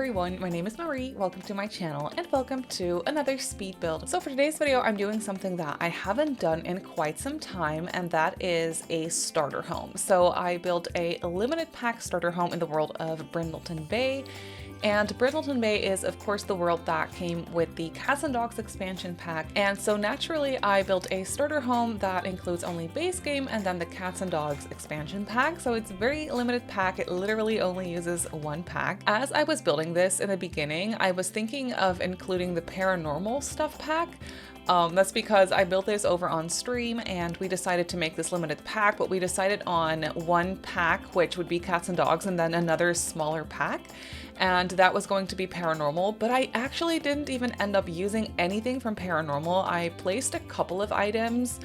everyone, my name is Marie, welcome to my channel and welcome to another speed build. So for today's video I'm doing something that I haven't done in quite some time, and that is a starter home. So I built a limited pack starter home in the world of Brindleton Bay. And Brindleton Bay is, of course, the world that came with the Cats and Dogs expansion pack. And so naturally, I built a starter home that includes only base game and then the Cats and Dogs expansion pack. So it's a very limited pack. It literally only uses one pack. As I was building this in the beginning, I was thinking of including the paranormal stuff pack. That's because I built this over on stream and we decided to make this limited pack, but we decided on one pack, which would be Cats and Dogs, and then another smaller pack. And that was going to be paranormal, but I actually didn't even end up using anything from paranormal. I placed a couple of items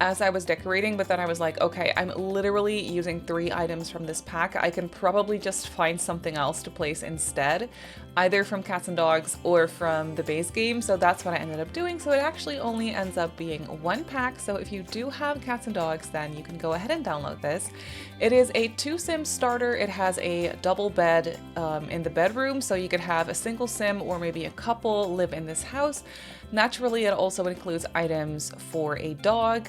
as I was decorating, but then I was like, okay, I'm literally using 3 items from this pack. I can probably just find something else to place instead, either from Cats and Dogs or from the base game. So that's what I ended up doing. So it actually only ends up being one pack. So if you do have Cats and Dogs, then you can go ahead and download this. It is a 2-sim starter. It has a double bed in the bedroom, so you could have a single sim or maybe a couple live in this house. Naturally, it also includes items for a dog.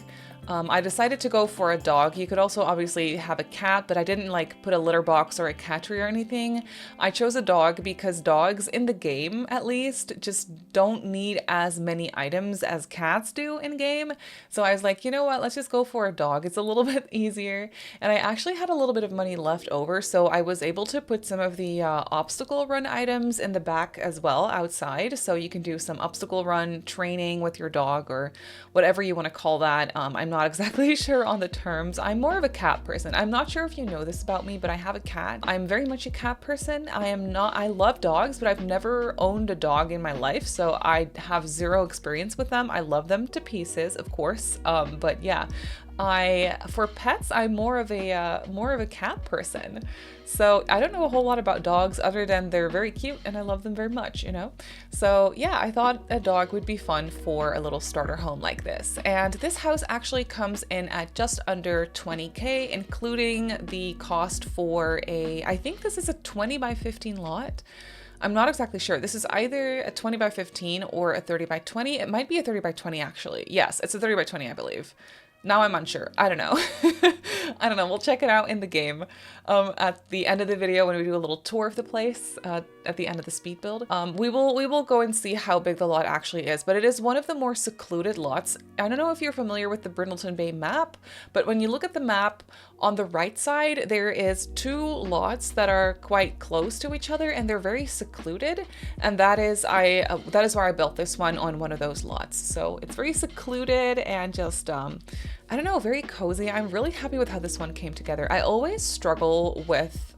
I decided to go for a dog. You could also obviously have a cat, but I didn't like put a litter box or a cat tree or anything. I chose a dog because dogs in the game, at least, just don't need as many items as cats do in game. So I was like, you know what, let's just go for a dog. It's a little bit easier. And I actually had a little bit of money left over, so I was able to put some of the obstacle run items in the back as well outside. So you can do some obstacle run training with your dog or whatever you want to call that. I'm not exactly sure on the terms. I'm more of a cat person. I'm not sure if you know this about me, but I have a cat. I'm very much a cat person. I love dogs, but I've never owned a dog in my life, so I have zero experience with them. I love them to pieces, of course. But yeah, for pets, I'm more of a cat person. So I don't know a whole lot about dogs other than they're very cute and I love them very much, you know? So yeah, I thought a dog would be fun for a little starter home like this. And this house actually comes in at just under 20K, including the cost for I think this is a 20 by 15 lot. I'm not exactly sure. This is either a 20 by 15 or a 30 by 20. It might be a 30 by 20 actually. Yes, it's a 30 by 20, I believe. Now I'm unsure. I don't know. I don't know. We'll check it out in the game at the end of the video when we do a little tour of the place at the end of the speed build. We will go and see how big the lot actually is, but it is one of the more secluded lots. I don't know if you're familiar with the Brindleton Bay map, but when you look at the map on the right side, there is 2 lots that are quite close to each other and they're very secluded. And that is where I built this one, on one of those lots. So it's very secluded and just, I don't know, very cozy. I'm really happy with how this one came together. I always struggle with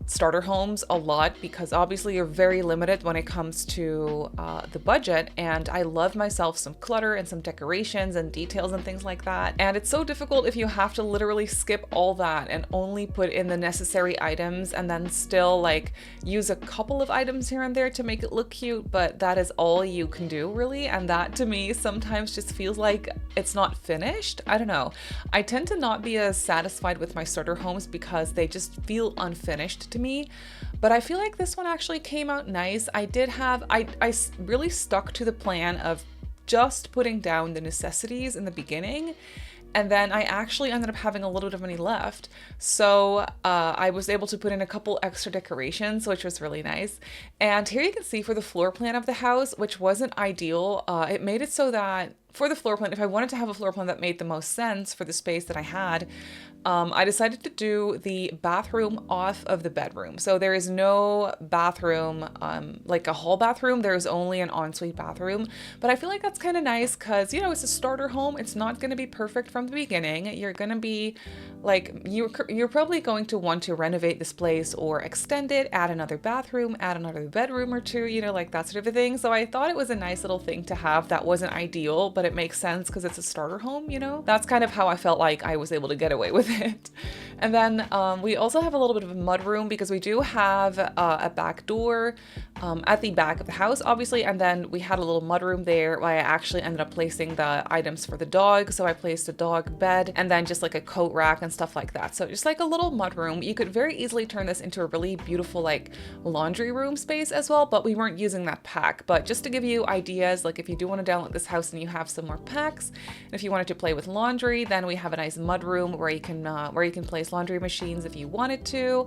starter homes a lot because obviously you're very limited when it comes to the budget, and I love myself some clutter and some decorations and details and things like that. And it's so difficult if you have to literally skip all that and only put in the necessary items and then still like use a couple of items here and there to make it look cute, but that is all you can do really. And that to me sometimes just feels like it's not finished. I don't know. I tend to not be as satisfied with my starter homes because they just feel unfinished to me, but I feel like this one actually came out nice. I really stuck to the plan of just putting down the necessities in the beginning, and then I actually ended up having a little bit of money left. So I was able to put in a couple extra decorations, which was really nice. And here you can see for the floor plan of the house, which wasn't ideal, it made it so that for the floor plan, if I wanted to have a floor plan that made the most sense for the space that I had, I decided to do the bathroom off of the bedroom. So there is no bathroom, like a hall bathroom. There is only an ensuite bathroom. But I feel like that's kind of nice because, you know, it's a starter home. It's not going to be perfect from the beginning. You're going to be like, you're probably going to want to renovate this place or extend it, add another bathroom, add another bedroom or 2, you know, like that sort of a thing. So I thought it was a nice little thing to have that wasn't ideal, but it makes sense because it's a starter home, you know? That's kind of how I felt like I was able to get away with it. And then we also have a little bit of a mudroom because we do have a back door at the back of the house, obviously. And then we had a little mudroom there where I actually ended up placing the items for the dog. So I placed a dog bed and then just like a coat rack and stuff like that. So just like a little mudroom. You could very easily turn this into a really beautiful like laundry room space as well, but we weren't using that pack. But just to give you ideas, like if you do want to download this house and you have some more packs, and if you wanted to play with laundry, then we have a nice mudroom where you can place laundry machines if you wanted to.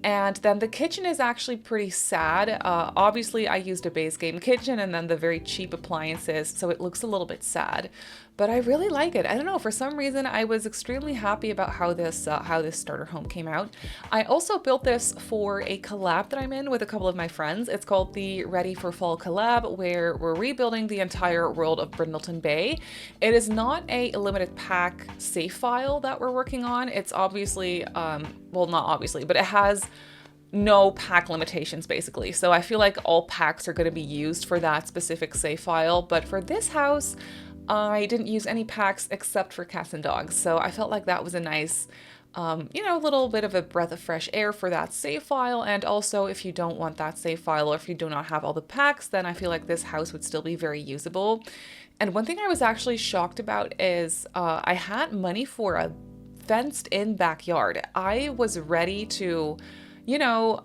And then the kitchen is actually pretty sad. Obviously I used a base game kitchen and then the very cheap appliances, so it looks a little bit sad, but I really like it. I don't know, for some reason I was extremely happy about how this starter home came out. I also built this for a collab that I'm in with a couple of my friends. It's called the Ready for Fall collab, where we're rebuilding the entire world of Brindleton Bay. It is not a limited pack save file that we're working on. It's obviously, well, not obviously, but it has no pack limitations basically. So I feel like all packs are going to be used for that specific save file. But for this house, I didn't use any packs except for cats and dogs. So I felt like that was a nice, you know, little bit of a breath of fresh air for that save file. And also if you don't want that save file, or if you do not have all the packs, then I feel like this house would still be very usable. And one thing I was actually shocked about is I had money for a fenced in backyard. I was ready to, you know,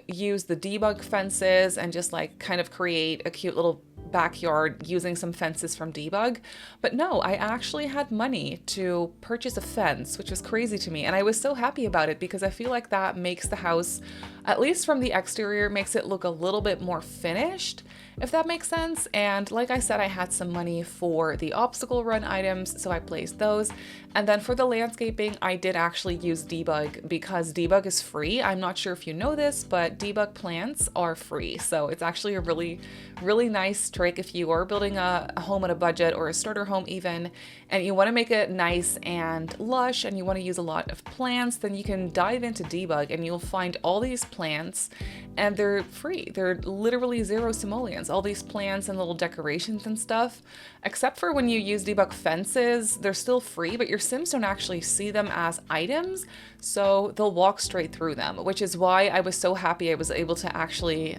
use the debug fences and just like kind of create a cute little backyard using some fences from debug. But no, I actually had money to purchase a fence, which was crazy to me. And I was so happy about it because I feel like that makes the house, at least from the exterior, makes it look a little bit more finished, if that makes sense. And like I said, I had some money for the obstacle run items, so I placed those. And then for the landscaping, I did actually use debug because debug is free. I'm not sure if you know this, but debug plants are free. So it's actually a really, really nice trick if you are building a home on a budget, or a starter home even, and you want to make it nice and lush and you want to use a lot of plants, then you can dive into debug and you'll find all these plants and they're free. They're literally zero simoleons. All these plants and little decorations and stuff, except for when you use debug fences, they're still free, but your Sims don't actually see them as items, so they'll walk straight through them, which is why I was so happy I was able to actually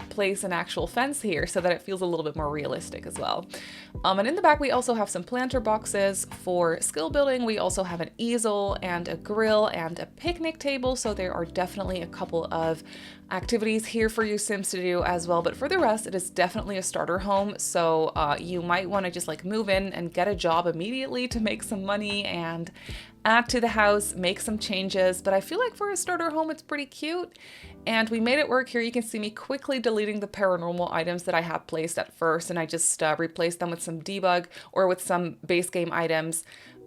place an actual fence here so that it feels a little bit more realistic as well. And in the back, we also have some planter boxes for skill building. We also have an easel and a grill and a picnic table, so there are definitely a couple of activities here for you Sims to do as well. But for the rest, it is definitely a starter home, so you might want to just like move in and get a job immediately to make some money and add to the house, make some changes. But I feel like for a starter home, it's pretty cute. And we made it work. Here you can see me quickly deleting the paranormal items that I had placed at first, and I just replaced them with some debug or with some base game items.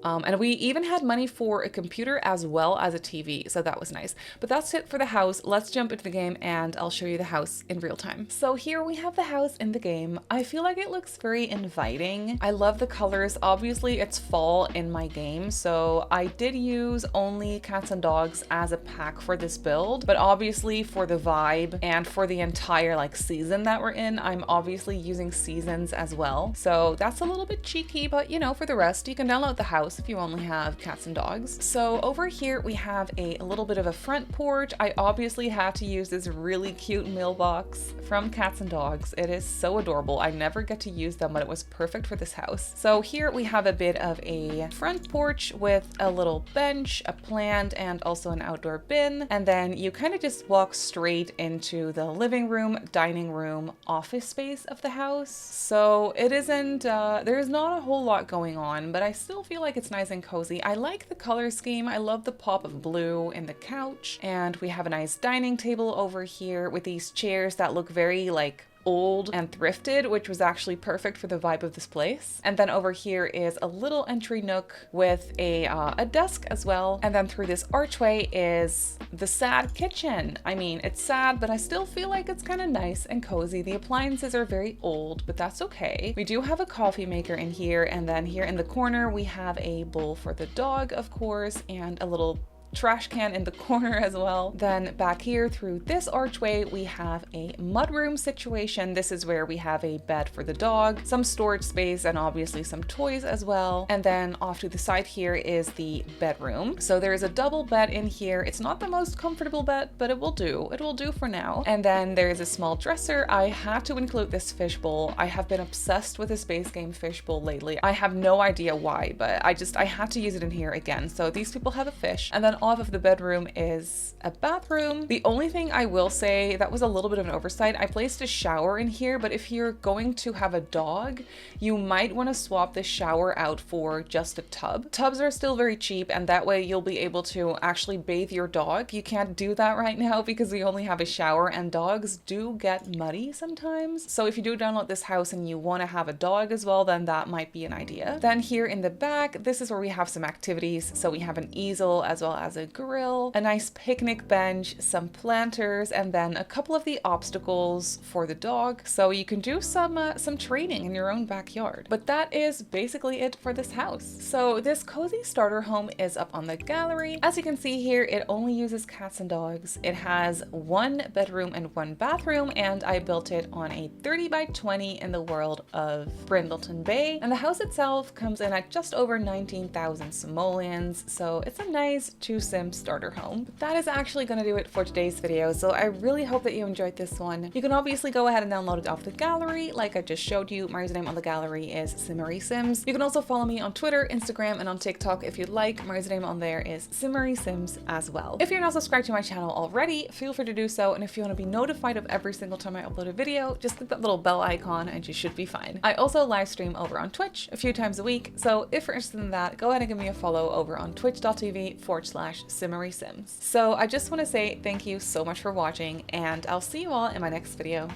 And we even had money for a computer as well as a TV, so that was nice. But that's it for the house. Let's jump into the game and I'll show you the house in real time. So here we have the house in the game. I feel like it looks very inviting. I love the colors. Obviously it's fall in my game, so I did use only cats and dogs as a pack for this build, but obviously for the vibe and for the entire like season that we're in, I'm obviously using seasons as well. So that's a little bit cheeky, but you know, for the rest, you can download the house if you only have cats and dogs. So over here we have a little bit of a front porch. I obviously had to use this really cute mailbox from Cats and Dogs. It is so adorable. I never get to use them, but it was perfect for this house. So here we have a bit of a front porch with a little bench, a plant, and also an outdoor bin. And then you kind of just walk straight into the living room, dining room, office space of the house. So it isn't, there's not a whole lot going on, but I still feel like it's nice and cozy. I like the color scheme. I love the pop of blue in the couch. And we have a nice dining table over here with these chairs that look very like old and thrifted, which was actually perfect for the vibe of this place. And then over here is a little entry nook with a desk as well. And then through this archway is the sad kitchen. I mean, it's sad, but I still feel like it's kind of nice and cozy. The appliances are very old, but that's okay. We do have a coffee maker in here. And then here in the corner, we have a bowl for the dog, of course, and a little trash can in the corner as well. Then back here through this archway, we have a mudroom situation. This is where we have a bed for the dog, some storage space, and obviously some toys as well. And then off to the side here is the bedroom. So there is a double bed in here. It's not the most comfortable bed, but it will do. It will do for now. And then there is a small dresser. I had to include this fishbowl. I have been obsessed with this base game fishbowl lately. I have no idea why, but I had to use it in here again. So these people have a fish. And then off of the bedroom is a bathroom. The only thing I will say that was a little bit of an oversight, I placed a shower in here, but if you're going to have a dog, you might want to swap the shower out for just a tub. Tubs are still very cheap, and that way you'll be able to actually bathe your dog. You can't do that right now because we only have a shower, and dogs do get muddy sometimes. So if you do download this house and you want to have a dog as well, then that might be an idea. Then here in the back, this is where we have some activities. So we have an easel as well as a grill, a nice picnic bench, some planters, and then a couple of the obstacles for the dog. So you can do some training in your own backyard. But that is basically it for this house. So this cozy starter home is up on the gallery. As you can see here, it only uses cats and dogs. It has 1 bedroom and 1 bathroom, and I built it on a 30 by 20 in the world of Brindleton Bay. And the house itself comes in at just over 19,000 simoleons, so it's a nice 2-sim starter home. But that is actually going to do it for today's video, so I really hope that you enjoyed this one. You can obviously go ahead and download it off the gallery like I just showed you. My username on the gallery is Simmary Sims. You can also follow me on Twitter, Instagram, and on TikTok if you'd like. My username on there is Simmary Sims as well. If you're not subscribed to my channel already, feel free to do so, and if you want to be notified of every single time I upload a video, just click that little bell icon and you should be fine. I also live stream over on Twitch a few times a week, so if you're interested in that, go ahead and give me a follow over on twitch.tv/SimmarySims. So I just want to say thank you so much for watching, and I'll see you all in my next video.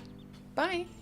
Bye!